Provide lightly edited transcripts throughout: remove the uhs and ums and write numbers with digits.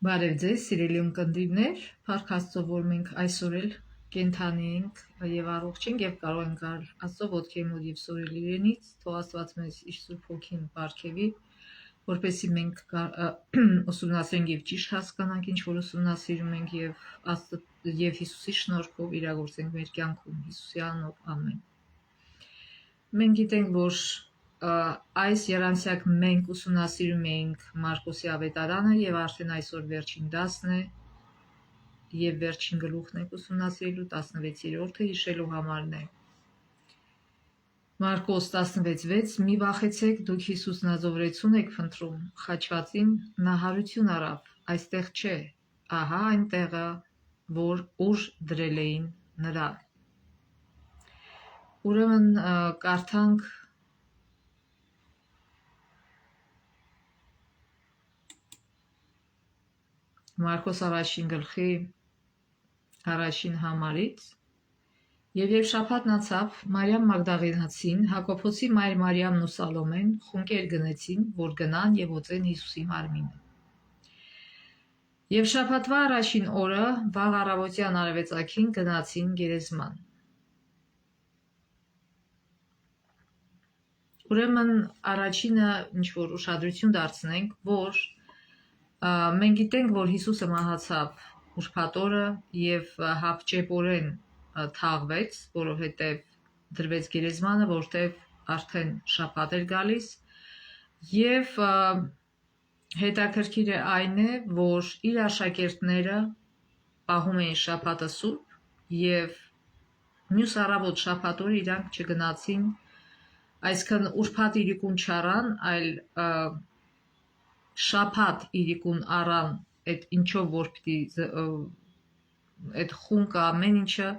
Բարև ձեզ, սիրելի ունկնդիրներ, Փառք Աստծո, որ մենք այսօր էլ կենդանի ենք եւ առողջ ենք եւ կարող ենք գալ Աստծո ոտքի մոտ եւ սորել իրենից, թող Աստված մեզ իր Սուրբ Հոգին պարգևի, որպեսզի մենք ուսումնասիրենք եւ ճիշտ հասկանանք, ինչ որ ուսումնասիրում ենք եւ Հիսուսի շնորհքով իրագործենք մեր կյանքում, Հիսուսի անունով, ամեն։ Մենք գիտենք, որ այս երամսյակ մենք ուսումնասիրում էինք Մարկոսի ավետարանը եւ արդեն այսօր վերջին դասն է եւ վերջին գլուխն ենք ուսումնասիրելու 16-րդը հիշելու համարն է։ Մարկոս 16:6 Մի վախեցեք, դուք Հիսուսն ազովրեցուն եք փնտրում, խաչվածին նա հարություն առավ, այստեղ չէ, ահա այն տեղը, ուր դրել էին նրա։ Ուրեմն կարդանք Մարկոս առաջին գլխի առաջին համարից եւ երբ շաբաթն անցավ, Մարիամ Մագդաղենացին, Հակոբոսի մայր Մարիամն ու Սալոմեն խունկեր գնեցին, որ գնան եւ օծեն Հիսուսի մարմինը։ Եվ շաբաթվա առաջին օրը վաղ առավոտյան արևածագին գնացին գերեզման։ Ուրեմն առաջինը ինչ որ ուշադրություն դարձնենք, որ մենք գիտենք, որ Հիսուսը մահացավ ուրբաթ օրը եւ հապճեպորեն թաղվեց, որովհետեւ դրվեց գերեզմանը, որտեւ արդեն շաբաթ էր գալիս եւ հետաքրքիր է այն է, որ իր աշակերտները պահում էին շաբաթը սուրբ եւ մյուս առավոտ շաբաթ օրը իրանք չգնացին, այսքան ուրբաթ իրիկուն չառան, այլ շաբաթ իրիկուն առան այդ ինչով որ պիտի այդ խունկը ամեն ինչը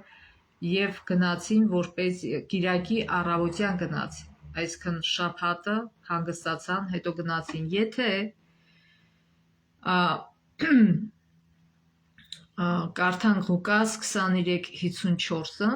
եւ գնացին որպես կիրակի առավոտյան գնացին, այսքան շաբաթը հանգստացան, հետո գնացին, եթե կարդանք Ղուկաս 23:54-ը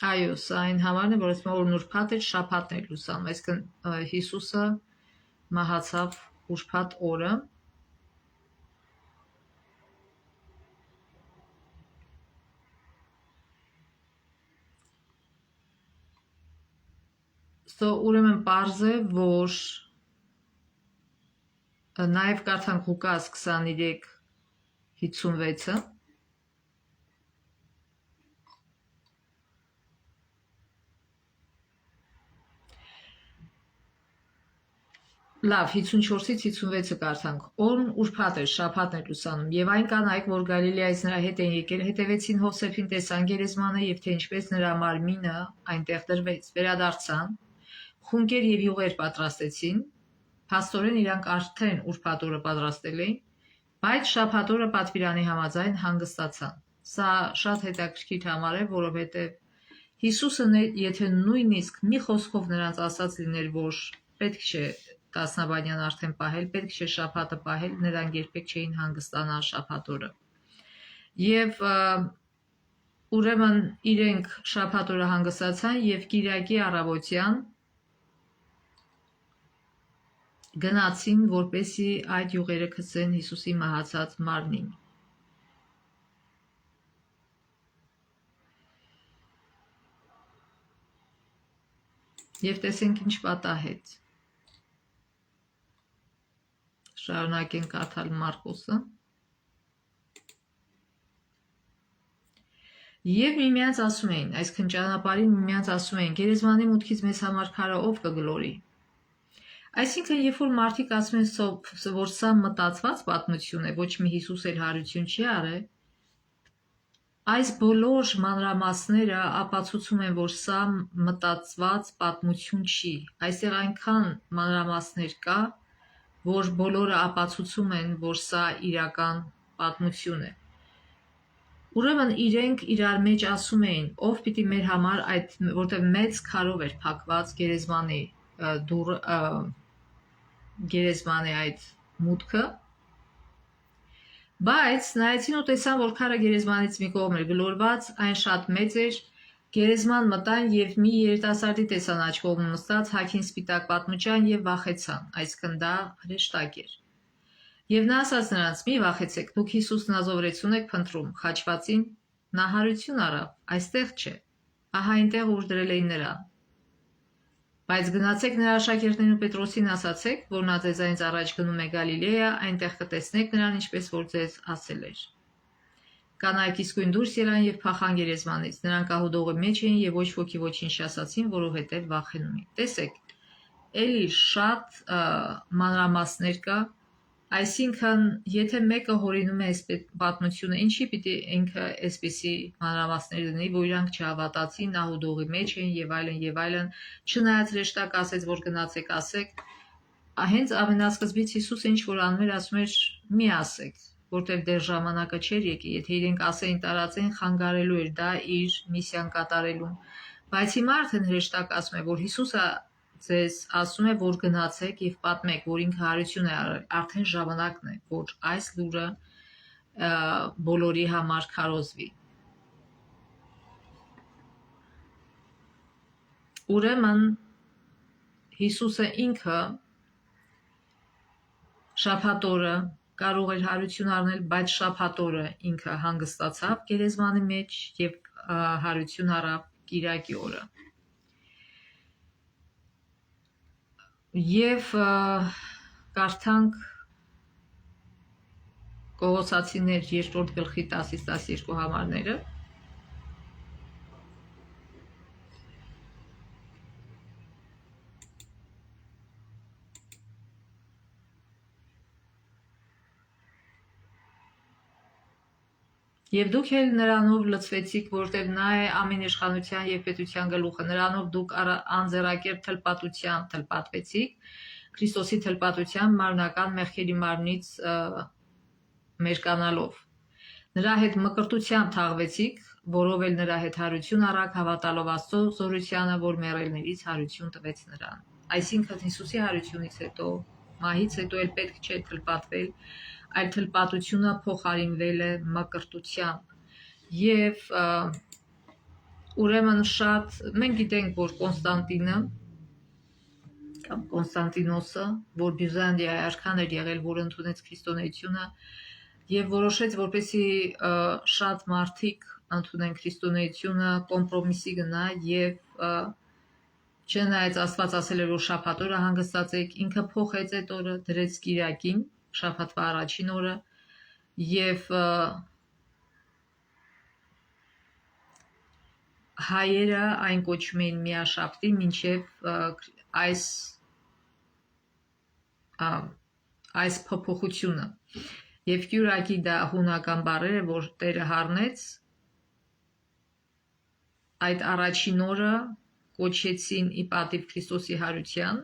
Այո, սա այն համարն է, որ ասում որ ուրբաթ էր, շաբաթն էր լուսանում, այսինքն Հիսուսը մահացավ ուրբաթ օրը։ Ուրեմն պարզ է, որ նաև կարդանք Ղուկաս 23:56-ը Լավ, 54-ից 56-ը կարդանք։ Օրն ուրբաթ էր, շաբաթն էր լուսանում, եւ այն կանայք, որ Գալիլեայից նրա հետ են եկել, հետևեցին Հովսեփին, տեսան գերեզմանը եւ թե ինչպես նրա մարմինը այնտեղ դրվեց, վերադարձան, խունկեր եւ յուղեր պատրաստեցին, փաստորեն իրանք արդեն ուրբաթ օրը պատրաստել էին, բայց շաբաթ օրը պատվիրանի համաձայն հանգստացան։ Սա շատ հետաքրքիր համար է, որովհետեւ Հիսուսը եթե նույնիսկ մի խոսքով նրանց ասած լիներ, որ պետք չէ տասնաբանյան արդեն պահել, պետք չէ շաբաթը պահել, նրանք երբեք չէին հանգստանա շաբաթ օրը։ Եվ ուրեմն իրենք շաբաթ օրը հանգստացան եւ կիրակի առավոտյան գնացին, որպեսզի այդ յուղերը գցեն Հիսուսի մահացած մարմնին։ Եվ տեսենք ինչ պատահեց։ Շարունակենք կարդալ Մարկոսը։ Եվ միմյանց ասում էին, այսինքն ճանապարհին միմյանց ասում էին, գերեզմանի մուտքից մեզ համար քարը ով կգլորի։ Այսինքն, երբ որ մարդիկ ասում են, որ սա մտածված պատմություն է, ոչ մի Հիսուս էլ հարություն չի արել, այս բոլոր մանրամասները ապացուցում են, որ սա մտածված պատմություն չի։ Այստեղ այնքան մանրամասներ կա, որ բոլորը ապացուցում են, որ սա իրական պատմություն է։ Ուրեմն իրենք իրար մեջ ասում էին, ով պիտի մեր համար որտեղ մեծ քարով էր փակված գերեզմանի դուռը, գերեզմանի այդ մուտքը, բայց նայեցին ու տեսան, որ քարը գերեզմանից մի կողմ էր գլորված, այն շատ մեծ էր, գերեզման մտան եւ մի երիտասարդի տեսան աջ կողմում նստած հագին սպիտակ պատմուճան եւ վախեցան, այսինքն դա հրեշտակ էր։ Եվ նա ասաց նրանց. «Մի վախեցեք, դուք Հիսուս Նազովրեցուն եք փնտրում, խաչվածին, նա հարություն առավ, այստեղ չէ, ահա այնտեղ ուր դրել էին նրան։ Բայց գնացեք նրա աշակերտներին ու Պետրոսին ասացեք, որ նա ձեզանից առաջ գնում է Գալիլեա, այնտեղ կտեսնեք նրան, ինչպես որ ձեզ ասել էր»։ Կանայք իսկույն դուրս ելան եւ փախան գերեզմանից, նրանք ահուդողի մեջ էին եւ ոչ ոքի ոչինչ չասացին, որովհետեւ վախենում էին։ Տեսեք, էլի շատ մանրամասներ կա, այսինքն եթե մեկը հորինում է այս պատմությունը, ինչի պիտի ինքը այսպիսի մանրամասներ դնի, որ իրանք չհավատացին, ահուդողի մեջ էին եւ այլն, չնայած հրեշտակ ասեց, որ գնացեք ասեք, հենց ամենասկզբից Հիսուսը ինչ որ անում էր, ասում էր՝ մի ասեք, որտեղ դեռ ժամանակը չէր եկի, եթե իրենք ասեին տարածեն, խանգարելու էր դա իր միսիան կատարելուն։ Բայց հիմա արդեն հրեշտակ ասում է, որ Հիսուսը ձեզ ասում է, որ գնացեք եւ պատմեք, որ ինքը հարություն է արել, արդեն ժամանակն է, որ այս լուրը բոլորի համար քարոզվի։ Ուրեմն Հիսուսը ինքը շաբաթ օրը կարող էր հարություն առնել, բայց շաբաթ օրը ինքը հանգստացավ գերեզմանի մեջ եւ հարություն առավ կիրակի օրը։ Եվ կարդանք Կողոսացիներ 2-րդ գլխի 10-ից 12 համարները։ Եվ դուք էլ նրանով լցվեցիք, որտեղ նա է ամեն իշխանության եւ պետության գլուխը, նրանով դուք անձեռակերտ թլպատությամբ թլպատվեցիք, Քրիստոսի թլպատությամբ մարմնական մեղքերի մարմնից մերկանալով։ Նրա հետ մկրտությամբ թաղվեցիք, որով էլ նրա հետ հարություն առաք, հավատալով Աստծո զորությանը, որ մեռելներից հարություն տվեց նրան։ Այսինքն Հիսուսի հարությունից հետո, մահից հետո էլ պետք չէ թլպատվել, այլ թլպատությունը փոխարինվել է մկրտությամբ։ Եվ ուրեմն շատ մենք գիտենք, որ Կոնստանտինը կամ Կոնստանտինոսը, որ Բյուզանդիայի արքան էր եղել, որ ընդունեց քրիստոնեությունը եւ որոշեց, որպեսի շատ մարդիկ ընդունեն քրիստոնեությունը, կոմպրոմիսի գնա եւ չնայած Աստված ասել էր, որ շաբաթ օրը հանգստացեք, ինքը փոխեց այդ օրը, դրեց կիրակին, շաբաթվա առաջին օրը եւ հայերը այն կոչում էին միաշաբթի, մինչև այս փոփոխությունը եւ կյուրակի դա հունական բառեր է, որ Տերը հառնեց այդ առաջին օրը կոչեցին ի պատիվ Քրիստոսի հարության,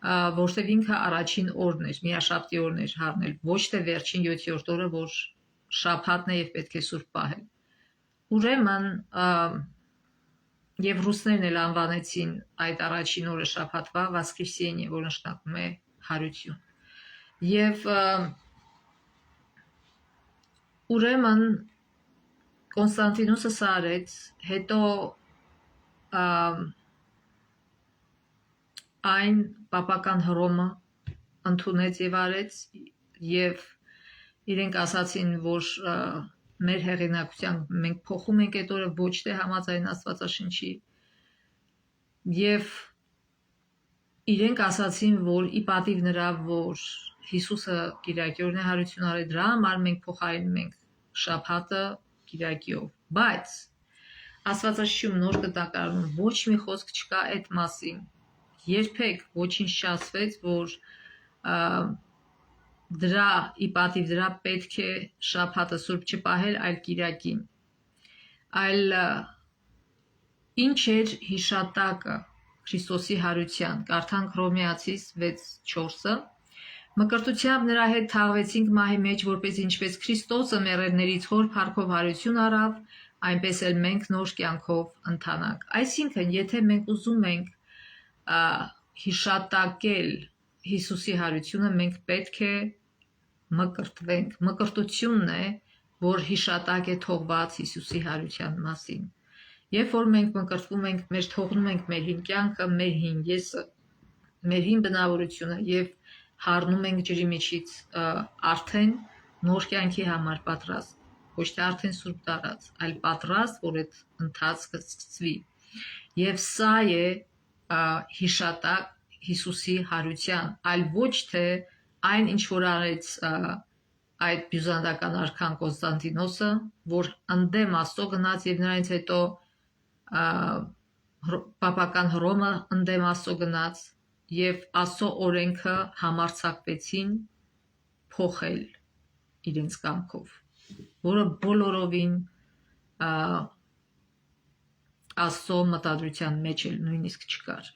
որտեղ ինքը առաջին օրն էր, միաշաբթի օրն էր հառնել, ոչ թե վերջին 7-րդ օրը, որ շաբաթն է եւ պետք է սուրբ պահել։ Ուրեմն եւ ռուսներն էլ անվանեցին այդ առաջին օրը շաբաթվա Воскресенье, որ նշանակում է հարություն։ Եվ ուրեմն Կոնստանտինոսը սա արեց, հետո այն պապական Հռոմը ընդունեց եւ արեց եւ իրենք ասացին, որ մեր հեղինակությամբ մենք փոխում ենք այդ օրը ոչ թե համաձայն Աստվածաշնչի եւ իրենք ասացին, որ ի պատիվ նրա, որ Հիսուսը կիրակի օրն է հարություն արել, դրա համար մենք փոխարինում ենք շաբաթը կիրակիով, բայց Աստվածաշունչում նոր կտակարանում ոչ մի խոսք չկա այդ մասին, երբեք ոչինչ չասվեց, որ դրա ի պատիվ դրա պետք է շաբաթը սուրբ չպահել, այլ կիրակին, այլ ինչ էր հիշատակը Քրիստոսի հարության, կարդանք Հռոմեացիս 6:4-ը, մկրտությամբ նրա հետ թաղվեցինք մահի մեջ, որպես ինչպես Քրիստոսը մեռելներից հոր փառքով հարություն առավ, այնպես էլ մենք նոր կյանքով ընթանանք։ Այսինքն, եթե մենք ուզում ենք հիշատակել Հիսուսի հարությունը մենք պետք է մկրտվենք։ Մկրտությունն է, որ հիշատակ է թողված Հիսուսի հարության մասին։ Երբ որ մենք մկրտվում ենք, մեր թողնում ենք մեր հին կյանքը, մեր հին եսը, մեր հին բնավորությունը եւ հառնում ենք ջրի միջից արդեն նոր կյանքի համար պատրաստ, ոչ թե արդեն սուրբ տարած, այլ պատրաստ, որ այդ ընթացքը սկսվի։ Եվ սա է հիշատակ Հիսուսի հարության, այլ ոչ թե այն ինչ որ արեց այդ բյուզանդական արքան Կոնստանտինոսը, որ ընդդեմ Աստծո գնաց եւ նրանից հետո պապական Հռոմը ընդդեմ Աստծո գնաց եւ Աստծո օրենքը համարձակվեցին փոխել իրենց կամքով, որը բոլորովին Աստծո մտադրության մեջ էլ նույնիսկ չկար։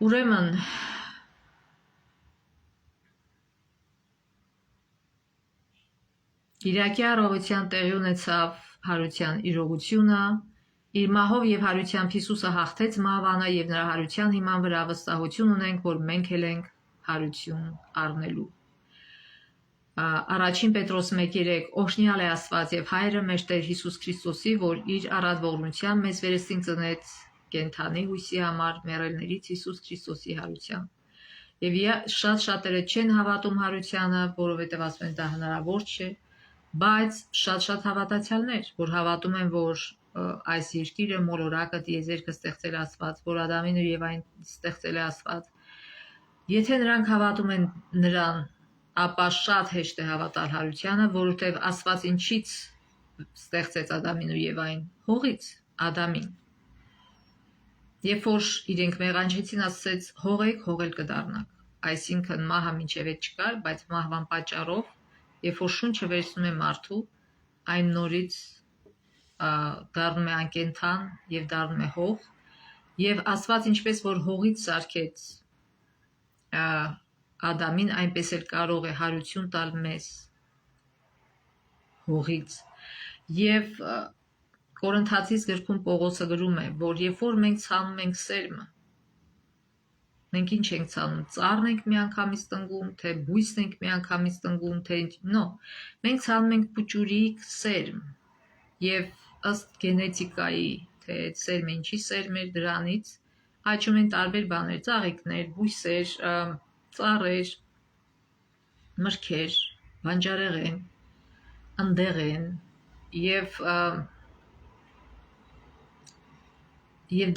Ուրեմն Կիրակի առավոտյան տեղի ունեցավ հարության իրողությունը, իր մահով եւ հարությամբ Հիսուսը հաղթեց մահվանը եւ նրա հարության հիման վրա վստահություն ունենք, որ մենք էլ ենք հարություն առնելու։ Առաջին Պետրոս 1:3 Օրհնյալ է Աստված եւ Հայրը մեր Տեր Հիսուս Քրիստոսի, որ իր առատ ողորմությամբ մեզ վերստին ծնեց կենթանի հույսի համար մեռելներից Հիսուս Քրիստոսի հարությամբ։ Եվ շատ շատերը չեն հավատում հարությանը, որովհետև ասում են դա հնարավոր չէ, բայց շատ հավատացյալներ, որ հավատում են, որ այս երկիրը, մոլորակը, տիեզերքը ստեղծել է Աստված, որ Ադամին ու Եվային ստեղծել է Աստված։ Եթե նրանք հավատում են նրան, ապա շատ հեշտ է հավատալ հարությանը, որովհետև Աստված ինչից ստեղծեց Ադամին ու Եվային, հողից, Ադամին։ Երբ որ իրենք մեղանջեցին, ասեց հողեք, հողել կդառնաք։ Այսինքն մահը մինչև այդ չկար, բայց մահվան պատճառով, երբ որ շունչը վերցնում է մարդու, այն նորից դառնում է անկենդան եւ դառնում է հող, եւ Աստված ինչպես որ հողից սարքեց Ադամին, այնպես էլ կարող է հարություն տալ մեզ հողից։ Եվ Կորինթացիս գրքում Պողոսը գրում է, որ երբ որ մենք ցանում ենք սերմը, մենք ինչ ենք ցանում, ծառն ենք միանգամից տնկում, թե բույսն ենք միանգամից տնկում, թե մենք ցանում ենք փուճուրիկ սերմ, եւ ըստ գենետիկայի, թե այդ սերմը ինչի սերմ է, դրանից աճում են տարբեր բաներ, ծաղիկներ, բույսեր, ծառեր, մրգեր, բանջարեղեն, ընդեղեն եւ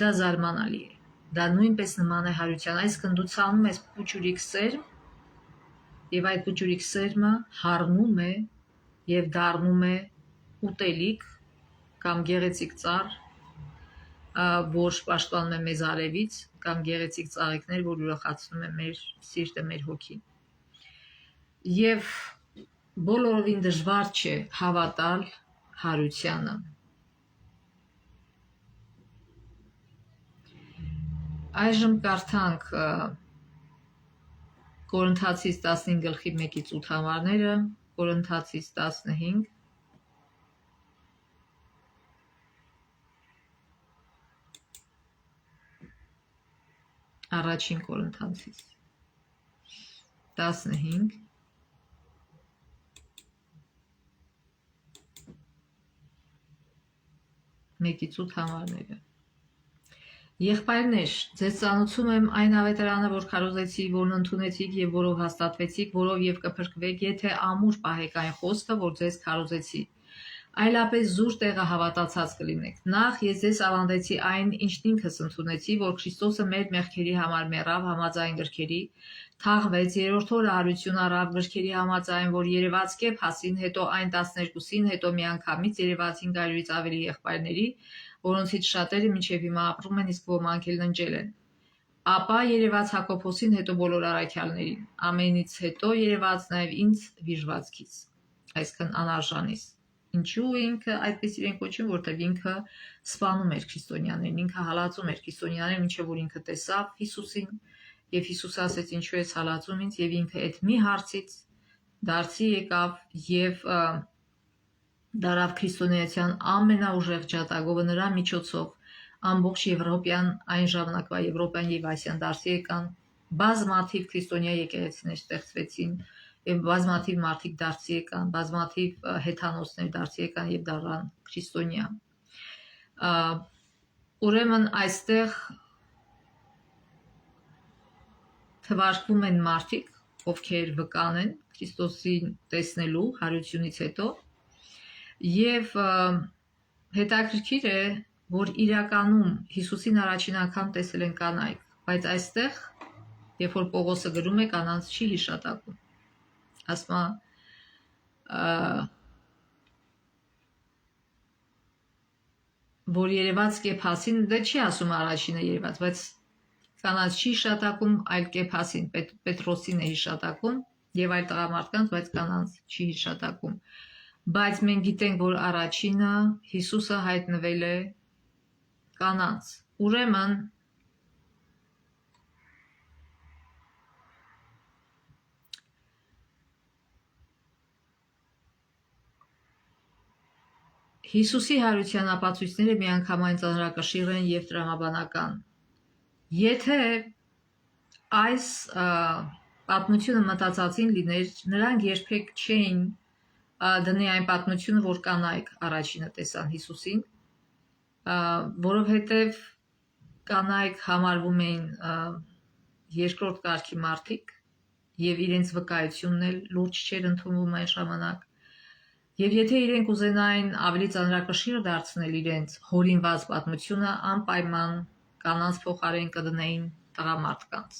դա զարմանալի է։ Դա նույնպես նման է հարության, այսինքն դու ցանում ես փուճուրիկ սերմ եւ այդ փուճուրիկ սերմը հառնում է եւ դառնում է ուտելիք կամ գեղեցիկ ծառ, որ պաշտպանում է մեզ արևից, կամ գեղեցիկ ծաղիկներ, որ ուրախացնում է մեր սիրտը, մեր հոգին։ Եվ բոլորովին դժվար չէ հավատալ հարությանը։ Այժմ կարդանք Կորինթացիս 15:1-8 համարները, Կորինթացիս 15 Առաջին Կորինթացիս 15 1-8 համարները։ Եղբայրներ, ձեզ ծանոթում եմ այն ավետարանը, որ քարոզեցի, որն ընդունեցիք եւ որով հաստատվեցիք, որով եւ կփրկվեք, եթե ամուր պահեք այն խոսքը, որ ձեզ քարոզեցի։ Այլապես զուր տեղը հավատացած կլինեք։ Նախ ես ձեզ ավանդեցի այն, ինչն ինքս ընդունեցի, որ Քրիստոսը մեր մեղքերի համար մեռավ համաձայն գրքերի, թաղվեց, երրորդ օրը հարություն առավ գրքերի համաձայն, որ երևաց կեփ հասին, հետո այն 12-ին, հետո միանգամից երևաց 500-ից ավելի եղբայրների, որոնցից շատերը մինչև հիմա ապրում են, իսկ ոմանք էլ ընջել են։ Ապա երևաց Հակոբոսին, հետո բոլոր առաքյալներին, ամենից հետո երևաց նաև ինձ վիժվածքից, այսինքն անարժանից։ Ինչու ինքը այդպես իրեն կոչում, որտեղ ինքը սպանում էր քրիստոնյաներին, ինքը հալածում էր քրիստոնյաներին, ինչը որ ինքը տեսավ Հիսուսին, եւ Հիսուսը ասեց ինչու ես հալածում ինձ, եւ ինքը այդ մի հարցից դարձի եկավ եւ դարավ քրիստոնեության ամենաուժեղ ջատագովը նրա միջոցով ամբողջ Եվրոպյան այն ժամանակվա Եվրոպյան եւ Ասիան դարձի եկան, բազմաթիվ քրիստոնյա եկեղեցիներ ստեղծվեցին եւ բազմաթիվ մարդիկ դարձի եկան, բազմաթիվ հեթանոսներ դարձի եկան եւ դառան քրիստոնյա։ Ուրեմն այստեղ թվարկվում են մարդիկ, ովքեր վկան են Քրիստոսին տեսնելու հարությունից հետո, եւ հետաքրքիր է, որ իրականում Հիսուսին առաջին անգամ տեսել են կանայք, բայց այստեղ, երբ որ Պողոսը գրում է, կանանց չի հիշատակում, ասма որ երևաց Կեփասին, դե չի ասում առաջինը երևաց, բայց կանանց չի հիշատակում, այլ Կեփասին, Պետրոսին է հիշատակում եւ այլ տղամարդկանց, բայց կանանց չի հիշատակում։ Բայց մենք գիտենք, որ առաջինը Հիսուսը հայտնվել է կանանց։ Ուրեմն Հիսուսի հարության ապացույցները միանգամայն ծանրակշիռ են եւ տրամաբանական։ Եթե այս պատմությունը մտածածին լիներ, նրանք երբեք չէին դնի այն պատմությունը, որ կանայք առաջինը տեսան Հիսուսին, որովհետև կանայք համարվում էին երկրորդ կարգի մարդիկ եւ իրենց վկայությունն էլ լուրջ չէր ընդունվում այն ժամանակ։ Եվ եթե իրենք ուզենային ավելի ծանրակշիռ դարձնել իրենց հորինված պատմությունը, անպայման կանանց փոխարեն կդնեին տղամարդկանց։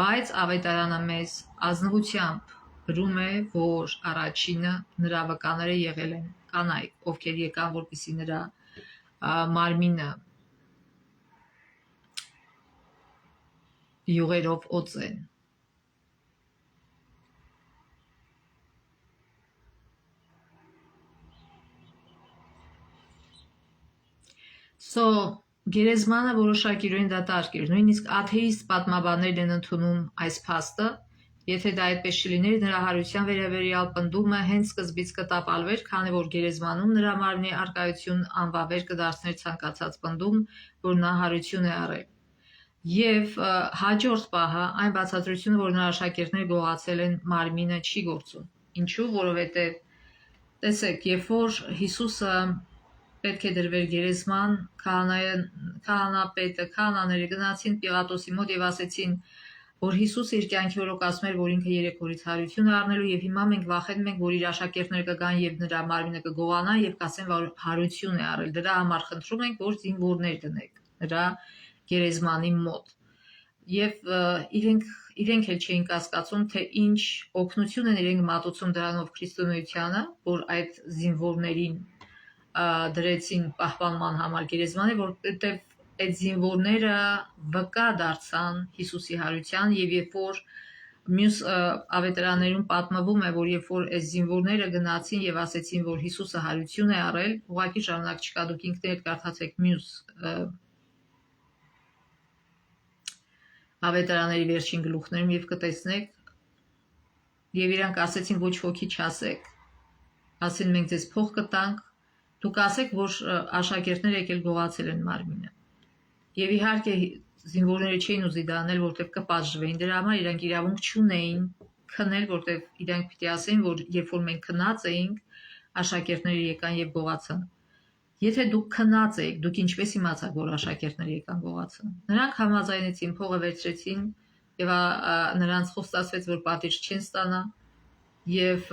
Բայց ավետարանը մեզ ազնվությամբ գրում է, որ առաջինը նրա վկաները եղել են կանայք, ովքեր եկան, որպեսզի նրա մարմինը յուղերով օծեն։ Գերեզմանը որոշակիորեն դատարկ էր, նույնիսկ աթեիստ պատմաբաններն են ընդունում այս փաստը, եթե դա այդպես չլիներ, նրա հարության վերաբերյալ պնդումը հենց սկզբից կտապալվեր, քանի որ գերեզմանում նրա մարմնի առկայությունն անվավեր կդարձներ ցանկացած պնդում, որ նա հարություն է առել։ Եվ հաջորդ պահը այն բացատրությունը, որ նրա աշակերտները գողացել են, մարմինը չի գործում։ Ինչու՞, որովհետև տեսեք, երբ որ Հիսուսը պետք է դրվեր գերեզման, քահանապետը, քահանաները գնացին Պիղատոսի մոտ եւ ասեցին, որ Հիսուսը իր կյանքի օրոք ասում էր, որ ինքը 3 օրից հարություն է առնելու եւ հիմա մենք վախենում ենք, որ իր աշակերտները կգան եւ նրա մարմինը կգողանան եւ կասեն, որ հարություն է առել։ Դրա համար խնդրում ենք, որ զինվորներ դնեք նրա գերեզմանի մոտ։ Եվ իրենք էլ չէին կասկածում, թե ինչ օգնություն են իրենք մատուցում դրանով քրիստոնեությանը, որ այդ զինվորներին դրեցին պահպանման համար գերեզմանը, որտեղ այդ զինվորները վկա դարձան Հիսուսի հարության, եւ երբ որ մյուս ավետարաններում պատմվում է, որ երբ որ այս զինվորները գնացին եւ ասեցին, որ Հիսուսը հարություն է առել, ուղղակի ժամանակ չկա, դուք ինքներդ կարդացեք մյուս ավետարանների վերջին գլուխներում եւ կտեսնեք, եւ իրանք ասեցին, ոչ ոքի չասեք, ասին մենք ձեզ փող կտանք, դուք ասեք, որ աշակերտները եկել գողացել են մարմինը։ Եվ իհարկե զինվորները չէին ուզի դա անել, որտեղ կպաշտվեին, դրա համար իրանք իրավունք չունեին քնել, որտեղ իրանք պիտի ասեին, որ երբ որ մենք քնած էինք, աշակերտները եկան եւ գողացան։ Եթե դուք քնած եք, դուք ինչպես իմացաք, որ աշակերտները եկան գողացան։ Նրանք համաձայնեցին, փողը վերցրեցին եւ նրանց խոստացվեց, որ պատիժ չեն ստանա եւ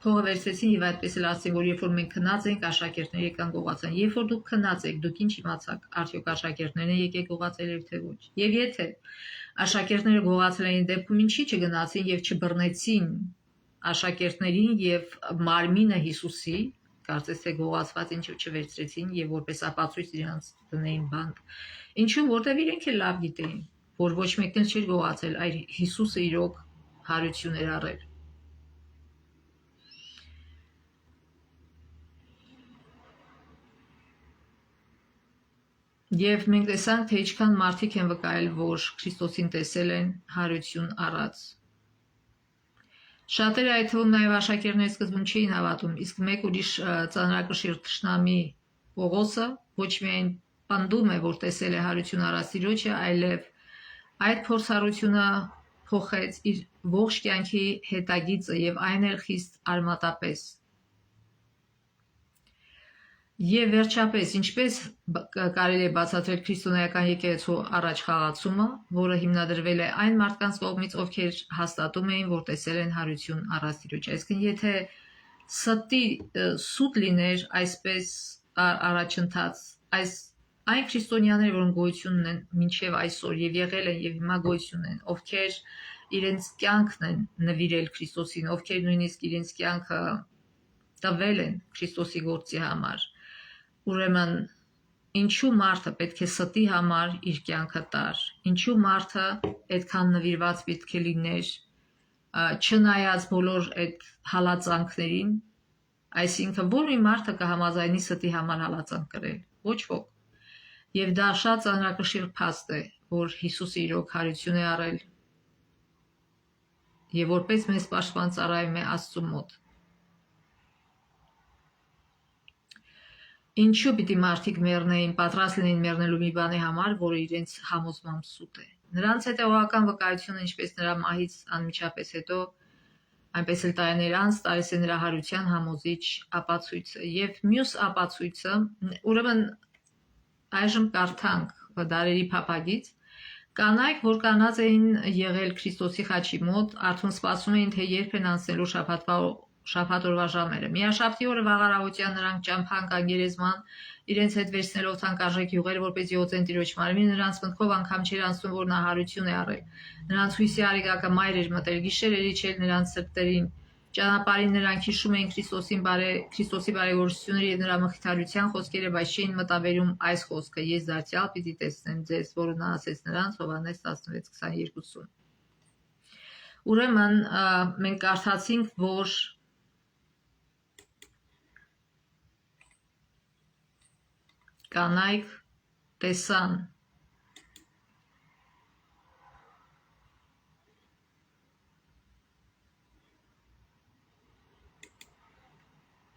փողը վերցրեցին եւ այդպես էլ ասին, որ երբ որ մենք քնած ենք, աշակերտները եկան գողացան։ Երբ որ դուք քնած եք, դուք ինչ իմացաք, արդյոք աշակերտներն եկեք գողացել եւ թե ոչ։ Եվ եթե աշակերտները գողացել էին, դեպքում ինչի չգնացին եւ չբռնեցին աշակերտներին եւ մարմինը Հիսուսի, կարծես թե գողացված ինչու չվերցրեցին եւ որպես ապացույց իրանց դնեին բանտ։ Ինչու, որտեւ իրենք էլ լավ գիտեին, որ ոչ մեկն չէր գողացել, այլ Հիսուսը իրոք հարություն էր առել։ Եվ մենք տեսանք, թե ինչքան մարդիկ են վկայել, որ Քրիստոսին տեսել են հարություն առած։ Շատերը այդ թվում նաև աշակերտները սկզբում չէին հավատում, իսկ մեկ ուրիշ ծանրակշիռ թշնամի Պողոսը ոչ միայն պնդում է, որ տեսել է հարություն առաստիրոջը, այլև այդ փորձառությունը փոխեց իր ողջ կյանքի հետագիծը եւ այն էլ խիստ արմատապես։ Եվ վերջապես, ինչպես կարելի է բացատրել քրիստոնեական եկեղեցու առաջխաղացումը, որը հիմնադրվել է այն մարդկանց կողմից, ովքեր հաստատում էին, որ տեսել են հարություն առաստիրոջ։ Այսինքն, եթե ստի սուտ լիներ այսպես առաջընթաց, այն քրիստոնյաները, որոնք գոյություն ունեն մինչև այսօր եւ եղել են եւ հիմա գոյություն են, ովքեր իրենց կյանքն են նվիրել Քրիստոսին, ովքեր նույնիսկ իրենց կյանքը տվել են Քրիստոսի գործի համար, ուրեմն ինչու մարդը պետք է ստի համար իր կյանքը տար, ինչու մարդը այդքան նվիրված պետք է լիներ, չնայած բոլոր այդ հալածանքներին, այսինքն որ մի մարդը կհամաձայնի ստի համար հալածանք կրել, ոչ ոք։ Եվ դա շատ ծանրակշիռ փաստ է, որ Հիսուսը իրոք հարություն է առել եւ որպես մեզ պաշտպան ծառայում է Աստծու մոտ։ Ինչու պիտի մարդիկ մեռնեին, պատրաստ լինեին մեռնելու մի բանի համար, որը իրենց համոզմամբ սուտ է։ Նրանց հետևողական վկայությունը, ինչպես նրա մահից անմիջապես հետո, այնպես էլ տարիներ անց տալիս է նրա հարության համոզիչ ապացույցը։ Եվ մյուս ապացույցը, ուրեմն այժմ կարդանք դարերի փափագից, կանայք, որ կանած էին եղել Քրիստոսի խաչի մոտ, արթուն սպասում էին, թե երբ են անցնելու շաբաթ օրվա ժամերը։ Միաշաբթի օրը վաղարավոտյան նրանք ճամփան կան գերեզման, իրենց հետ վերցնելով թանկարժեք յուղեր, որպեսզի օծեն Տիրոջ մարմինը, նրանց մտքով անգամ չէր անցնում, որ նա հարություն է առել։ Նրանց հույսի արեգակը մայր էր մտել, գիշեր էր իջել նրանց սրտերին։ Ճանապարհին նրանք հիշում էին Քրիստոսի բարեգործությունները եւ նրա մխիթարության խոսքերը, բայց չէին մտաբերում այս խոսքը. ես դարձյալ պիտի տեսնեմ ձեզ, որը նա ասեց նրանց, Հովհաննես 16:22-ում։ Ուրեմն մենք կարդացինք, որ կանայք տեսան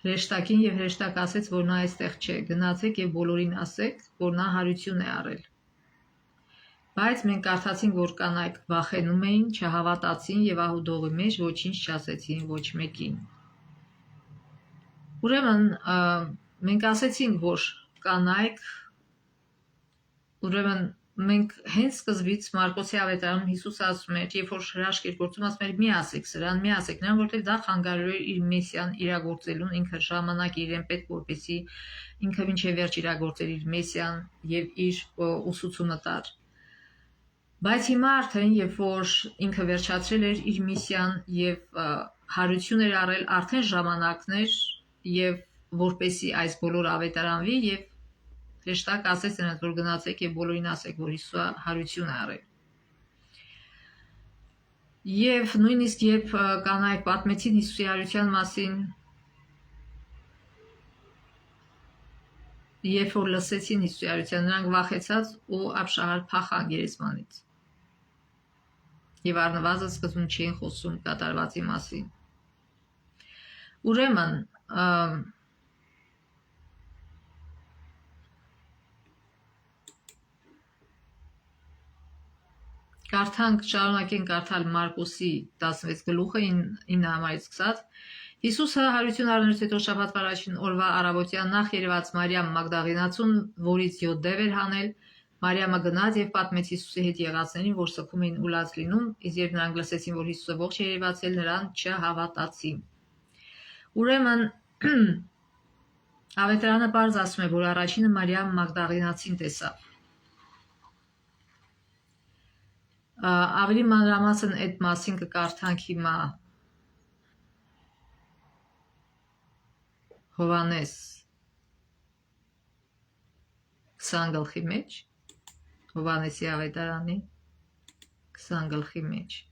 հրեշտակին եւ հրեշտակ ասեց, որ նա այստեղ չէ, գնացեք եւ բոլորին ասեք, որ նա հարություն է առել։ Բայց մենք կարդացինք, որ կանայք վախենում էին, չհավատացին եւ ահուդողի մեջ ոչինչ չասեցին ոչ մեկին։ Ուրեմն մենք ասեցինք, որ կանայք, ուրեմն մենք հենց սկզբից Մարկոսի ավետարանում Հիսուսը ասում էր, երբ որ հրաշք էր գործում, ասում էր՝ մի ասեք սրան, մի ասեք նրան, որովհետև դա խանգարում էր իր մեսիան իրագործելուն, ինքը ժամանակ իրեն պետք, որպեսզի ինքը մինչև վերջ իրագործեր իր մեսիան եւ իր ուսուցումը տար։ Բայց հիմա արդեն, երբ որ ինքը վերջացրել էր իր միսիան եւ հարություն էր առել, արդեն ժամանակն էր եւ որպեսզի այս բոլորը ավետարանվի եւ հրեշտակ ասեց նրանց, որ գնացեք եւ բոլորին ասեք, որ Հիսուսը հարություն է առել։ Եվ նույնիսկ երբ կանայք պատմեցին Հիսուսի հարության մասին, երբ որ լսեցին Հիսուսի հարության, նրանք վախեցած ու ապշահար փախան գերեզմանից։ Եվ առնվազն սկզբում չէին խոսում կատարվածի մասին։ Ուրեմն կարդանք, շարունակենք կարդալ Մարկոսի 16 գլուխը 9 համարից սկսած։ Հիսուսը հարություն առնելուց հետո շաբաթվա առաջին օրվա առավոտյան նախ երևաց Մարիամ Մագդաղենացուն, որից 7 դև էր հանել։ Մարիամը գնաց եւ պատմեց Հիսուսի հետ եղածներին, որ սգում էին ու լաց լինում, իսկ երբ նրանք լսեցին, որ Հիսուսը ողջ է երևացել, նրան չհավատացին։ Ուրեմն ավետարանը պարզ ասում է, որ առաջինը Մարիամ Մագդաղենացին տեսավ։ Ավելի մանրամասն այդ մասին կկարդանք հիմա Հովհաննես 20 գլխի մեջ, Հովհաննեսի ավետարանի 20 գլխի մեջ։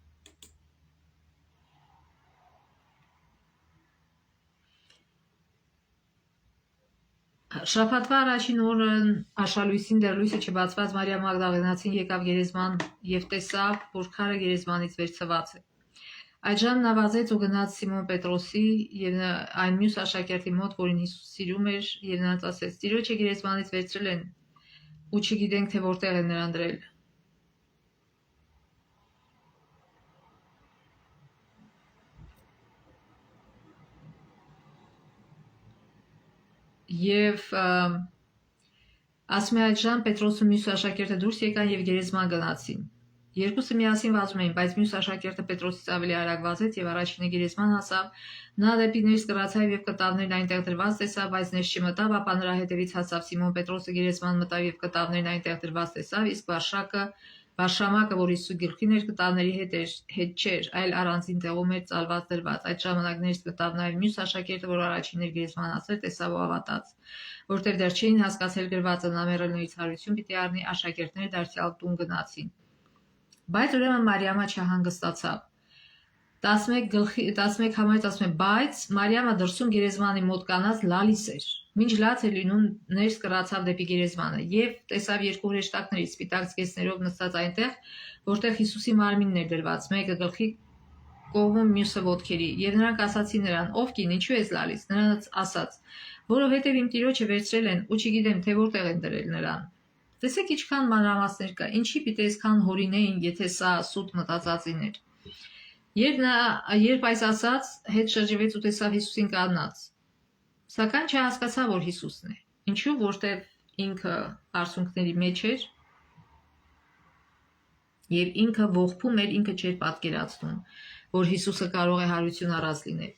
Շաբաթվա առաջին օրն աշալույսին դեռ լույսը չբացված Մարիամ Մագդաղենացին եկավ գերեզման եւ տեսավ, որ քարը գերեզմանից վերցված է։ Այդժամ նա վազեց ու գնաց Սիմոն Պետրոսի եւ այն մյուս աշակերտի մոտ, որին Հիսուս սիրում էր, եւ նրանց ասեց. Տիրոջը գերեզմանից վերցրել են ու չգիտենք թե որտեղ են նրան դրել։ Եվ ասում է այդժամ Պետրոսը մյուս աշակերտը դուրս եկան եւ գերեզման գնացին։ Երկուսը միասին վազում էին, բայց մյուս աշակերտը Պետրոսից ավելի արագ վազեց եւ առաջինը գերեզման հասավ։ Նա դեպի ներս կրացավ եւ կտավներն այնտեղ դրված տեսավ, բայց ներս չմտավ, ապա նրա հետևից հասավ Սիմոն Պետրոսը գերեզման մտավ եւ կտավներն այնտեղ դրված տեսավ, իսկ Վարշամակը, որ Հիսուսի գլխին էր, կտավների հետ չէր, այլ առանձին տեղում էր ծալված դրված։ Այդ ժամանակ ներս մտավ նաեւ մյուս աշակերտը, որ առաջին էր գերեզման հասել, տեսավ ու ավատաց, որտեղ դեռ չէին հասկացել գրվածը, նա մեռելներից հարություն պիտի առնի, աշակերտները դարձյալ տուն գնացին։ Բայց ուրեմն Մարիամը չհանգստացավ։ 11 համարից ասում է, բայց Մարիամը դրսում գերեզմանի մոտ կանած լալիս էր։ Մինչ լաց էր լինում, ներս կրացավ դեպի գերեզմանը եւ տեսավ երկու հրեշտակների սպիտակ զգեստներով նստած այնտեղ, որտեղ Հիսուսի մարմինն էր դրված, մեկը գլխի կողմում, մյուսը ոտքերի, եւ նրանք ասացին նրան. «Ով կին, ինչու ես լալիս»։ Նրանց ասաց. «Որովհետեւ իմ տիրոջը վերցրել են ու չգիտեմ թե որտեղ են դրել նրան»։ Տեսեք ինչքան մանրամասներ կա, ինչի պիտի այսքան հորինեին, եթե սա սուտ մտածածին էր։ Երբ այս ասաց, հետ շրջվեց ու տեսավ Հիսուսին կանգնած, սակայն չհասկացավ, որ Հիսուսն է։ Ինչու, որտեղ ինքը արցունքների մեջ էր եւ ինքը ողբում էր, ինքը չէր պատկերացնում, որ Հիսուսը կարող է հարություն առած լինել։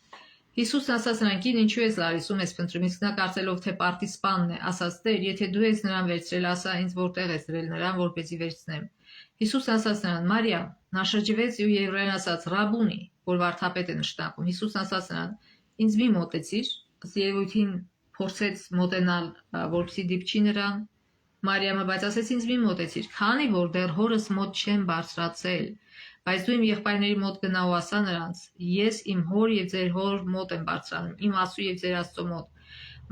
Հիսուսն ասաց նրան. «Կին, ինչու ես լարիսում ես փնտրում»։ Իսկ նա կարծելով թե պարտի սպանն է, ասաց. «Տեր, եթե դու ես նրան վերցրել, ասա ինձ որտեղ ես դրել նրան, որպեսզի վերցնեմ»։ Հիսուսն ասաց նրան. «Մարիամ»։ Նա շրջվեց ու եվրայերեն ասաց. «Ռաբունի», որ վարդապետ է նշանակում։ Հիսուսն ասաց նրան. «Ինձ մի մոտեցիր»։ Ըստ երևույթին փորձեց մոտենալ, որպեսզի դիպչի նրան։ Մարիամը բայց ասեց. «Ինձ մի մոտեցիր, քանի որ դեռ հորս մոտ չեմ բարձրացել, բայց դու իմ եղբայրների մոտ գնա ու ասա նրանց. ես իմ հոր եւ ձեր հոր մոտ եմ բարձրանում, իմ Աստծու եւ ձեր Աստծո մոտ»։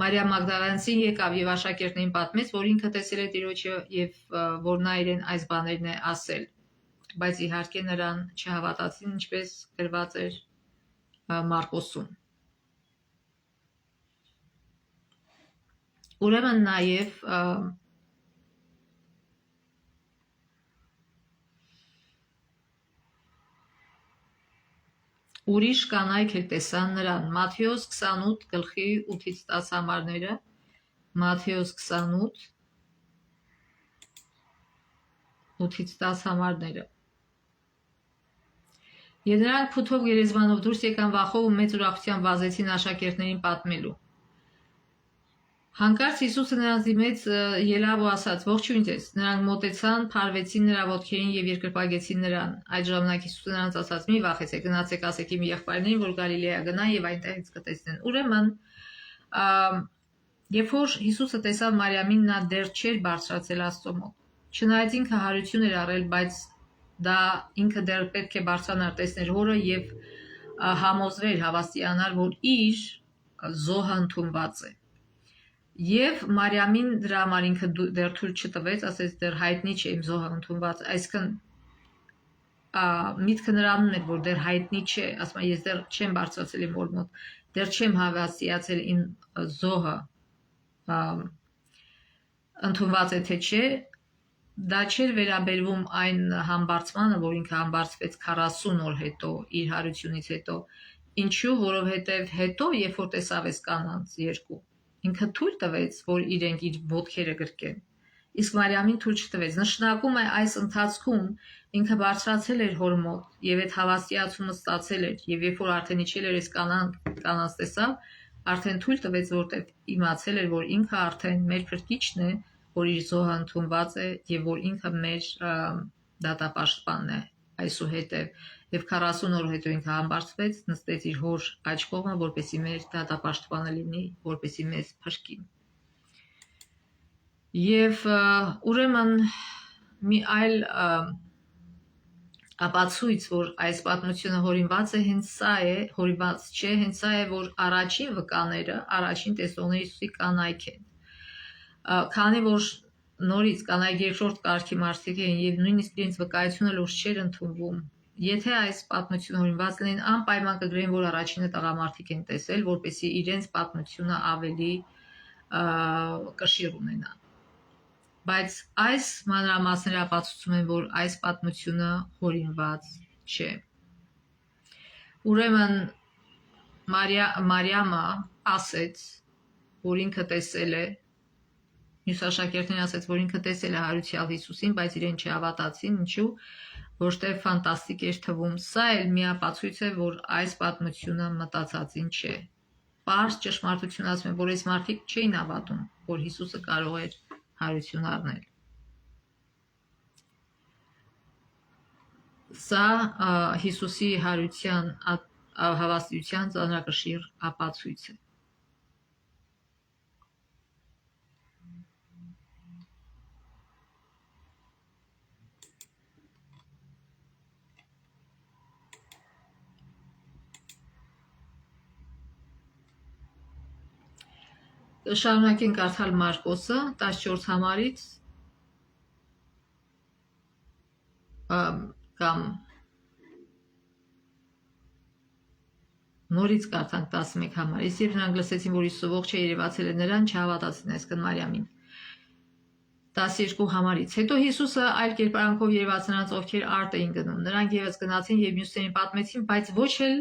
Մարիամ Մագդալանցին եկավ եւ աշակերտներին պատմեց, որ ինքը տեսել է Տիրոջը եւ որ նա իրեն այս բաներն է ասել, բայց իհարկե նրան չհավատացին, ինչպես գրված էր Մարկոսում։ Ուրեմն նաեւ ուրիշ կանայք էլ տեսան նրան։ Մատթեոս 28 գլխի 8-ից 10 համարները, Մատթեոս 28 8-ից 10 համարները։ Եվ նրանք փութով գերեզմանով դուրս եկան վախով ու մեծ ուրախությամբ վազեցին աշակերտներին պատմելու։ Հանկարծ Հիսուսը նրանց դիմեց ելավ ու ասաց. «Ողջույն ձեզ»։ Նրանք մոտեցան, փարվեցին նրա ոտքերին եւ երկրպագեցին նրան։ Այդ ժամանակ Հիսուսը նրանց ասաց. «Մի վախեցեք, գնացեք ասեք իմ եղբայրներին, որ Գալիլեա գնան եւ այնտեղ ինձ կտեսնեն»։ Ուրեմն երբ որ Հիսուսը տեսավ Մարիամին, նա դեռ չէր բարձրացել Աստծո մոտ։ Չնայած ինքը հարություն էր առել, բայց դա ինքը դեռ պետք է բարձրանար, տեսներ հորը եւ համոզվեր, հավաստիանար, որ իր զոհը ընդունված է։ Եվ Մարիամին դրա համար ինքը դեռ թույլ չտվեց, ասեց դեռ հայտնի չէ իմ զոհը ընդունված, այսինքն միտքը նրանում էր, որ դեռ հայտնի չէ, ասում է ես դեռ չեմ բարձրացել իմ հոր մոտ, դեռ չեմ հավաստիացել իմ զոհը ընդունված է թե չէ, դա չէր վերաբերվում այն համբարձմանը, որ ինքը համբարձվեց 40 օր հետո իր հարությունից հետո, ինչու, որովհետև հետո երբ որ տեսավ այս կանանց երկու, ինքը թույլ տվեց, որ իրենք իր ոտքերը գրկեն, իսկ Մարիամին թույլ չտվեց։ Նշանակում է այս ընթացքում ինքը բարձրացել էր հոր մոտ եւ այդ հավաստիացումը ստացել էր, եւ երբ որ արդեն իջել էր այս կանանց տեսավ, արդեն թույլ տվեց, որտեղ իմացել էր, որ ինքը արդեն մեր փրկիչն է, որ իր զոհը ընդունված է եւ որ ինքը մեր դատապաշտպանն է այսուհետև եւ 40 օր հետո ինքը համբարձվեց, նստեց իր հոր աջ կողմը, որպեսզի մեր դատապաշտպանը լինի, որպեսզի մեզ փրկի։ Եվ ուրեմն մի այլ ապացույց, որ այս պատմությունը հորինված է, հենց սա է, հորինված չէ, հենց սա է, որ առաջին վկաները, առաջին տեսողները Հիսուսի կանայք են։ Քանի որ նորից կանայք երկրորդ կարգի մարդիկ էին եւ նույնիսկ իրենց վկայությունը լուրջ չէր ընդունվում, եթե այս պատմությունը հորինված լինեն, անպայման կգրեն, որ առաջինը տղամարդիկ են տեսել, որպեսզի իրենց պատմությունը ավելի կշիռ ունենա։ Բայց այս մանրամասները ապացուցում են, որ այս պատմությունը հորինված չէ։ Ուրեմն Մարիամը ասեց, որ ինքը տեսել է, մյուս աշակերտներին ասեց, որ ինքը տեսել է հարուցյալ Հիսուսին, բայց իրեն չհավատացին, ինչու, որտեղ ֆանտաստիկ էր թվում։ Սա էլ միապացույց է, որ այս պատմությունը մտածածին չէ։ Պարզ ճշմարտություն ասում է, որ այս մարդիկ չէին հավատում, որ Հիսուսը կարող էր հարություն առնել։ Սա Հիսուսի հարության հավաստիության ծանրակշիռ ապացույց է։ Շարունակենք կարդալ Մարկոսը 14 համարից կամ նորից կարդանք 11 համարից, երբ նրանք լսեցին, որ Հիսուսը ողջ է երևացել է նրան, չհավատացին այսքան Մարիամին։ 12 համարից հետո Հիսուսը այլ կերպարանքով երևաց նրանց, ովքեր արտ էին գնում։ Նրանք ևս գնացին եւ մյուսներին պատմեցին, բայց ոչ էլ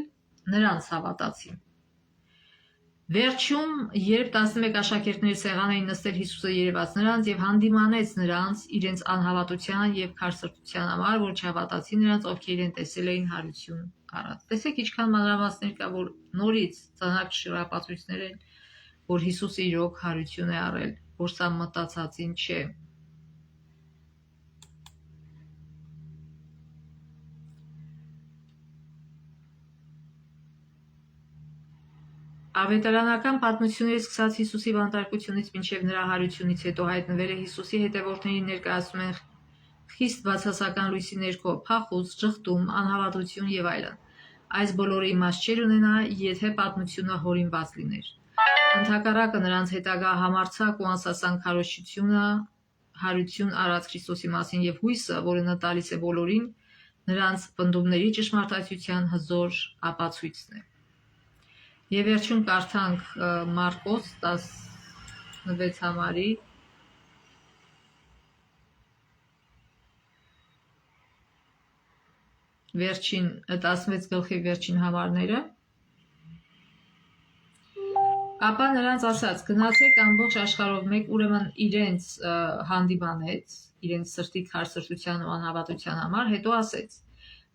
նրանց հավատացին։ Վերջում, երբ 11 աշակերտների սեղան էին նստել, Հիսուսը երևաց նրանց եւ հանդիմանեց նրանց իրենց անհավատության եւ քարսրտության համար, որ չհավատացին նրանց, ովքեր իրեն տեսել էին հարություն առած։ Տեսեք ինչքան մանրամասներ կա, որ նորից ծանրակշիռ ապացույցներ են, որ Հիսուսը իրոք հարություն է առել, որ սա մտածածին չէ։ Ավետարանական պատմություններից սկսած Հիսուսի բանտարկությունից մինչև նրա հարությունից հետո հայտնվել է Հիսուսի հետևորդներին ներկայացնում են խիստ բացասական լույսի ներքո, փախուստ, ժխտում, անհավատություն եւ այլն։ Այս բոլորը իմաստ չէր ունենա, եթե պատմությունը հորինված լիներ։ Ընդհակառակը նրանց հետագա համարձակ ու անսասան քարոզչությունը հարություն առած Քրիստոսի մասին եւ հույսը, որը նա տալիս է բոլորին, նրանց պնդումների ճշմարտացիության հզոր ապացույցն է։ Եվ վերջում կարդանք Մարկոս 16 համարի վերջին 16 գլխի վերջին համարները։ Ապա նրանց ասաց. գնացեք ամբողջ աշխարհով մեկ, ուրեմն իրենց հանդիմանեց, իրենց սրտի քարսրտության ու անհավատության համար, հետո ասեց.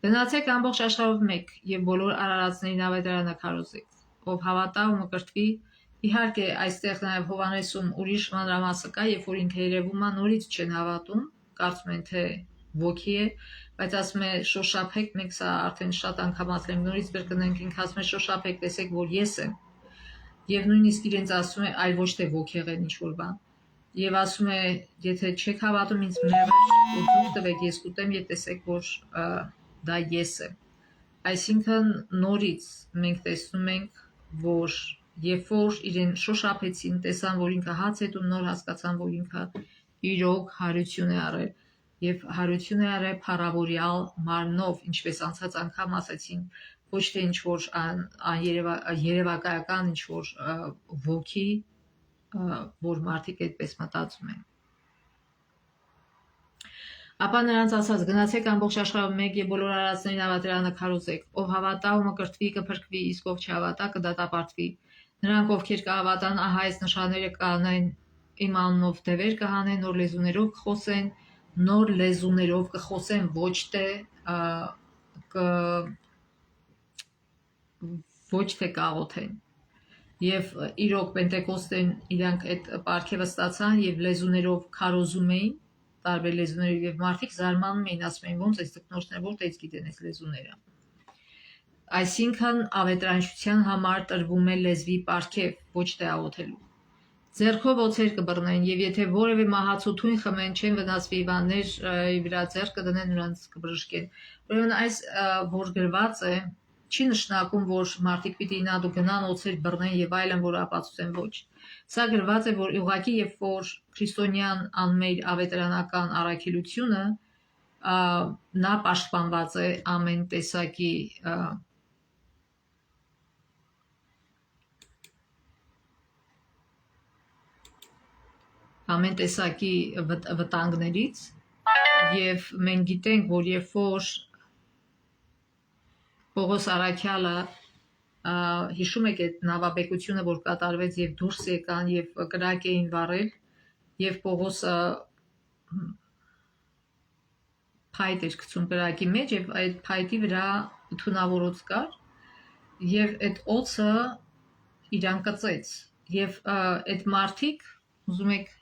գնացեք ամբողջ աշխարհով մեկ եւ բոլոր արարածներին ավետարանը քարոզեք, ով հավատա ու մկրտվի։ Իհարկե, այստեղ նաև Հովհաննեսում ուրիշ մանրամասը կա, երբ որ ինքը երևում է, նորից չեն հավատում, կարծում են, թե ոգի է, բայց ասում է շոշափեք, մենք սա արդեն շատ անգամ ասել ենք, նորից կրկնենք, ինքը ասում է շոշափեք, տեսեք, որ ես եմ։ Եվ նույնիսկ իրենց ասում է, այլ ոչ թե ոգեղեն ինչ-որ բան։ Եվ ասում է, եթե չեք հավատում ինձ մեղր ու դուք տվեք, ես կուտեմ եւ տեսեք, որ դա ես եմ։ Այսինքն նորից մենք տեսնում ենք, որ երբ որ իրեն շոշափեցին, տեսան, որ ինքը հաց է դում, նոր հասկացան, որ ինքը իրոք հարություն է առել եւ հարություն է առել փառավորյալ մարմնով, ինչպես անցած անգամ ասացին, ոչ թե ինչ որ երևակայական ինչ որ ոգի, որ մարդիկ այդպես մտածում են։ Ապա նրանց ասաց. գնացեք ամբողջ աշխարհով մեկ եւ բոլոր արարածներին ավետարանը քարոզեք, ով հավատա ու մկրտվի կփրկվի, իսկ ով չհավատա կդատապարտվի։ Նրանք ովքեր կհավատան, ահա այս նշանները կանեն իմ անունով դևեր կհանեն, նոր լեզուներով կխոսեն, նոր լեզուներով կխոսեն, ոչ թե կաղոթեն։ Եվ իրոք Պենտեկոստեն իրանք այդ պարգևը ստացան եւ լեզուներով քարոզում էին, տարբեր լեզուներով եւ մարդիկ զարմանում էին, ասում էին, ոնց այս տկնորտները որտեղից գիտեն այս լեզուները։ Այսինքն ավետարանչության համար տրվում է լեզվի պարգև, ոչ թե աղոթելու։ Ձեռքով օձեր կբռնեն եւ եթե որևէ մահացու թույն խմեն, չեն վնասվի, իվաններ վրա ձեռք կդնեն, նրանց կբժշկեն։ Ուրեմն այս որ գրված է, չի նշանակում, որ մարդիկ պիտի ինադու գնան օձեր բռնեն եւ այլն, որ ապացուցեն ոչ։ Սա գրված է, որ ուղղակի երբ որ քրիստոնյան անում է իր ավետարանական առաքելությունը, նա պաշտպանված է ամեն տեսակի վտանգներից եւ մենք գիտենք, որ երբ որ Պողոս Արաքյալը հիշում եք այդ նավաբեկությունը, որ կատարվեց եւ դուրս եկան եւ կրակ էին վառել եւ Պողոսը փայտ էր գցում կրակի մեջ եւ այդ փայտի վրա թունավորոց կար եւ այդ օծը իրան կծեց եւ այդ մարդիկ ուզում եք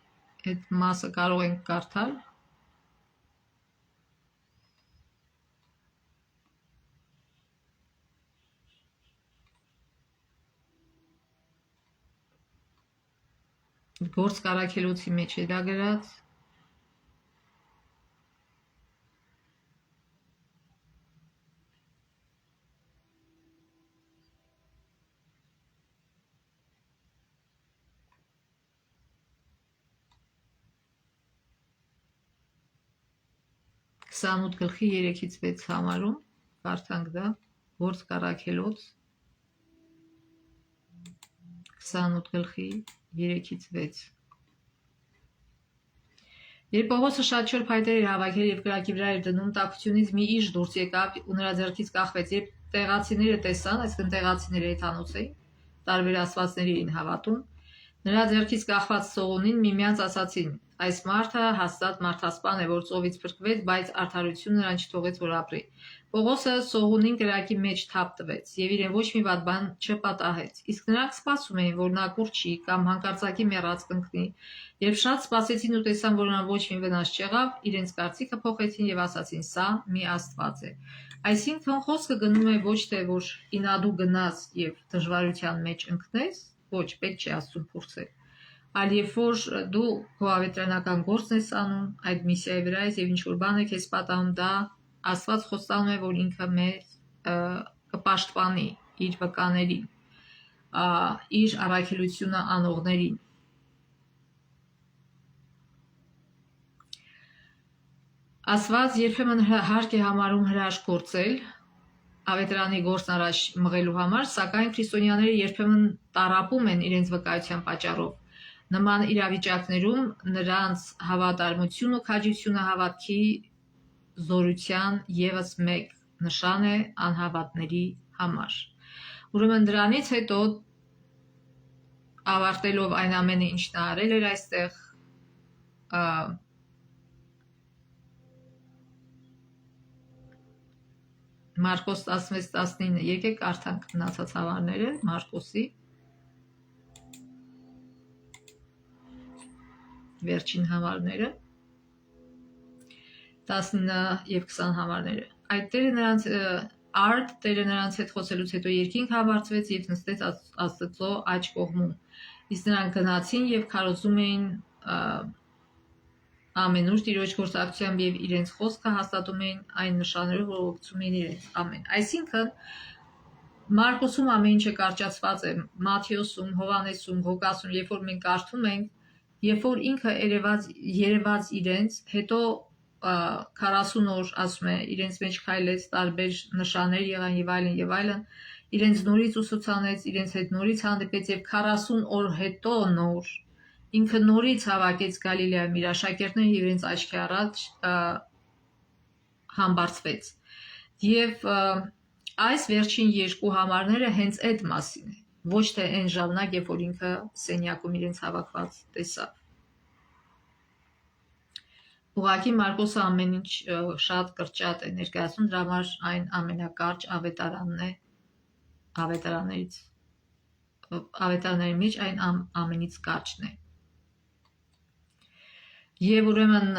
այդ մասը կարող ենք կարդալ Գործ Կարաքելոցի մեջ է դա գրած 28 գլխի 3-ից 6 համարում կարդանք դա Գործ Կարաքելոց 28 գլխի 3-ից 6 Երբ Պողոսը շատ չոր փայտեր էր հավաքել եւ կրակի վրա էր դնում, տաքությունից մի իժ դուրս եկավ ու նրա ձեռքից կախվեց։ Երբ տեղացիները տեսան, այսինքն տեղացիները հեթանոց էին, տարբեր աստվածների էին հավատում, նրա ձեռքից կախված Սողունին միմյանց ասացին. այս մարդը հաստատ մարդասպան է, որ ծովից փրկվեց, բայց արդարությունը նրան չթողեց, որ ապրի։ Պողոսը Սողունին կրակի մեջ թափ տվեց եւ իրեն ոչ մի վատ բան չպատահեց։ Իսկ նրանք սպասում էին, որ նա կուրչի կամ հանկարծակի մեռած կընկնի։ Երբ շատ սպասեցին ու տեսան, որ նրան ոչ մի վնաս չեղավ, իրենց կարծիքը փոխեցին եւ ասացին. սա մի աստված է։ Այսինքն խոսքը գնում է ոչ թե որ ինադու գնաս եւ դժվարության մեջ ընկնես, ոչ, պետք չէ Աստծուն փորձել, այլ երբ որ դու քո ավետարանական գործն ես անում, այդ միսիայի վրա ես եւ ինչ որ բան է քեզ պատահում, դա Աստված խոստանում է, որ ինքը մեզ կպաշտպանի իր վկաներին, իր առաքելությունը անողներին։ Աստված երբեմն հարկ է համարում հրաշք գործել ավետարանի գործն առաջ մղելու համար, սակայն քրիստոնյաները երբեմն տառապում են իրենց վկայության պատճառով։ Նման իրավիճակներում նրանց հավատարմություն ու քաջությունը հավատքի զորության եւս մեկ նշան է անհավատների համար։ Ուրեմն դրանից հետո ավարտելով այն ամենը, ինչ նա արել էր այստեղ, Մարկոս 16:19 եկեք կարդանք մնացած համարները Մարկոսի վերջին համարները 19 եւ 20 համարները այդ Տերը նրանց հետ խոսելուց հետո երկինք համարձվեց եւ նստեց Աստծո աջ կողմում իսկ նրանք գնացին եւ քարոզում էին ամենուր Տիրոջ գործակցությամբ եւ իրենց խոսքը հաստատում էին այն նշաններով, որ օգտվում էին իրենց ամեն։ Այսինքն Մարկոսում ամեն ինչը կարճացված է, Մատթեոսում, Հովհաննեսում, Ղուկասում, երբ որ մենք կարդում ենք, երբ որ ինքը երևաց իրենց, հետո 40 օր ասում է, իրենց մեջ քայլեց, տարբեր նշաններ եղան եւ այլն, իրենց նորից ուսուցանեց, իրենց հետ նորից հանդիպեց եւ 40 օր հետո նոր ինքը նորից հավաքեց Գալիլեայում իր աշակերտներին եւ իրենց աչքի առաջ համբարձվեց։ Եվ այս վերջին երկու համարները հենց այդ մասին է, ոչ թե այն ժամանակ, երբ որ ինքը սենյակում իրենց հավաքված տեսավ։ Ուղղակի Մարկոսը ամեն ինչ շատ կրճատ է ներկայացնում, դրա համար այն ամենակարճ ավետարանն է ավետարանների մեջ այն ամենից կարճն է։ Եվ ուրեմն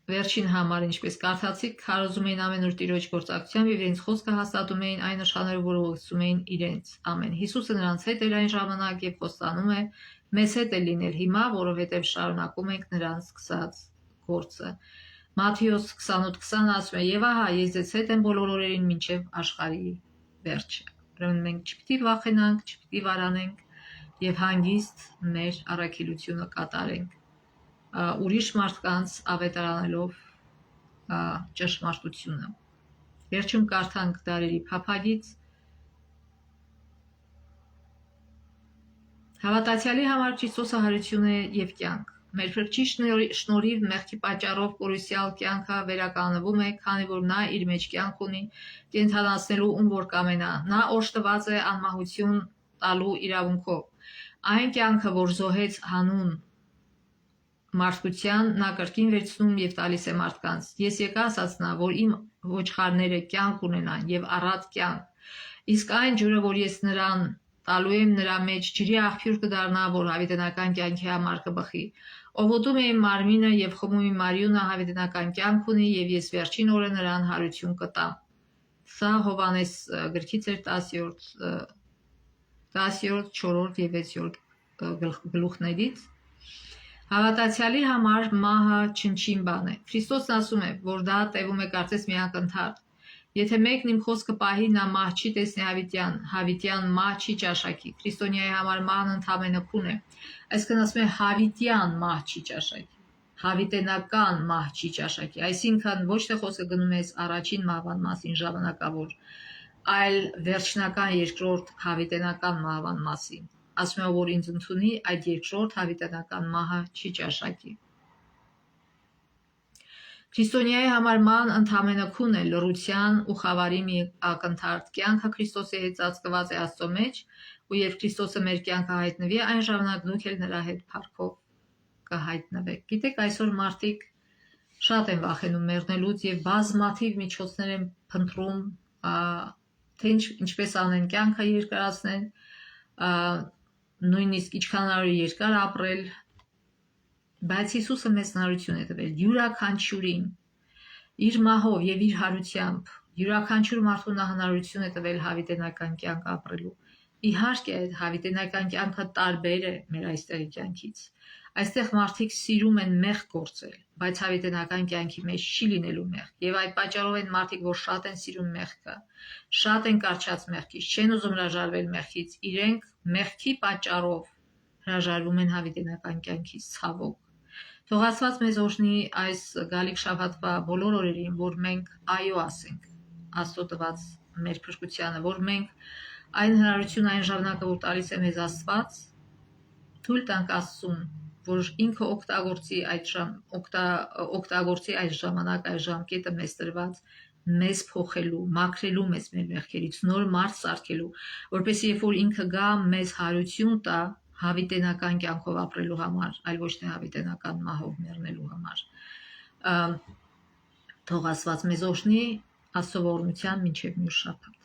վերջին համարը, ինչպես կարդացիք, քարոզում էին ամենուր Տիրոջ գործակցությամբ եւ իրենց խոսքը հաստատում էին այն նշաններով, որ ուղեկցում էին իրենց։ Ամեն։ Հիսուսը նրանց հետ էր այն ժամանակ եւ խոստանում է մեզ հետ է լինել հիմա, որովհետեւ շարունակում ենք նրանց սկսած գործը։ Մատթեոս 28:20 ասում է. եւ ահա ես ձեզ հետ եմ բոլոր օրերին մինչեւ աշխարհի վերջը։ Ուրեմն մենք չպիտի վախենանք, չպիտի վարանենք եւ հանգիստ մեր առաքելությունը կատարենք ուրիշ մարդկանց ավետարանելով ճշմարտությունը։ Վերջում կարդանք Դարերի փափագից. Հավատացյալի համար Քրիստոսը հարություն է եւ կյանք։ Մեր Փրկչի շնորհիվ մեղքի պատճառով կորուսյալ կյանքը վերականգնվում է, քանի որ նա իր մեջ կյանք ունի, կենթանացնելու ում որ կամենա։ Նա օժտված է անմահություն տալու իրավունքով։ Այն կյանքը, որ զոհեց հանուն մարդկության, նա կրկին վերցնում եւ տալիս է մարդկանց։ Ես եկա ասաց նա, որ իմ ոչխարները կյանք ունենան եւ առատ կյանք։ Իսկ այն ջուրը, որ ես նրան տալու եմ, նրա մեջ ջրի աղբյուր կդառնա, որ հավիտենական կյանքի համար կբխի։ Ով ուտում է իմ մարմինը եւ խմում իմ արյունը, հավիտենական կյանք ունի, եւ ես վերջին օրը նրան հարություն կտամ։ Սա Հովհաննես գրքից էր 10-րդ, 4-րդ եւ 6-րդ գլուխներից։ Հավատացյալի համար մահը չնչին բան է։ Քրիստոսն ասում է, որ դա տևում է կարծես մի ակնթարթ։ Եթե մեկն իմ խոսքը պահի, նա մահ չի տեսնի հավիտյան մահ չի ճաշակի։ Քրիստոնյայի համար մահն ընդհանրապես քուն է։ Այսինքն ասում է հավիտյան մահ չի ճաշակի, հավիտենական մահ չի ճաշակի։ Այսինքն ոչ թե խոսքը գնում է առաջին մահվան մասին ժամանակավոր, այլ վերջնական երկրորդ հավիտենական մահվան մասին։ Ասում է, որ ինձ ընդունի, այդ երկրորդ հավիտենական մահը չի ճաշակի։ Քրիստոնյայի համար ման ընդհանրապես քուն է, լռության ու խավարի մի ակնթարթ։ Կյանքը Քրիստոսի հետ ծածկված է Աստծո մեջ, ու երբ Քրիստոսը մեր կյանքը հայտնվի, այն ժամանակ դուք էլ նրա հետ փառքով կհայտնվեք։ Գիտեք, այսօր մարդիկ շատ են վախենում մեռնելուց եւ բազմաթիվ միջոցներ են փնտրում, թե ինչպես անեն կյանքը երկարացնեն, նույնիսկ ինչքան երկար ապրել, բայց Հիսուսը մեծ հնարություն է տվել յուրաքանչյուրին իր մահով եւ իր հարությամբ, յուրաքանչյուր մարդու նա հնարություն է տվել հավիտենական կյանք ապրելու։ Իհարկե, այդ հավիտենական կյանքը տարբեր է մեր այստեղի կյանքից։ Այստեղ մարդիկ սիրում են մեղք գործել, բայց հավիտենական կյանքի մեջ չի լինելու մեղք, եւ այդ պատճառով են մարդիկ, որ շատ են սիրում մեղքը, շատ են կարճած մեղքից, չեն ուզում հրաժարվել մեղքից, իրենք մեղքի պատճառով հրաժարվում են հավիտենական կյանքից, ցավոք։ Թող Աստված մեզ օրհնի այս գալիք շաբաթվա բոլոր օրերին, որ մենք այո ասենք Աստծո տված մեր փրկությանը, որ մենք այն հնարավորությունը, այն ժամանակը, որ տալիս է մեզ Աստված, թույլ տանք Աստծուն, որ ինքը օգտագործի այս ժամանակ, այս ժամկետը մեզ տրված, մեզ փոխելու, մաքրելու մեզ մեր մեղքերից, նոր մարդ սարքելու, որպեսզի երբ որ ինքը գա, մեզ հարություն տա հավիտենական կյանքով ապրելու համար, այլ ոչ թե հավիտենական մահով մեռնելու համար։ Թող Աստված մեզ օրհնի, Աստծո ողորմության մինչև մյուս շաբաթ։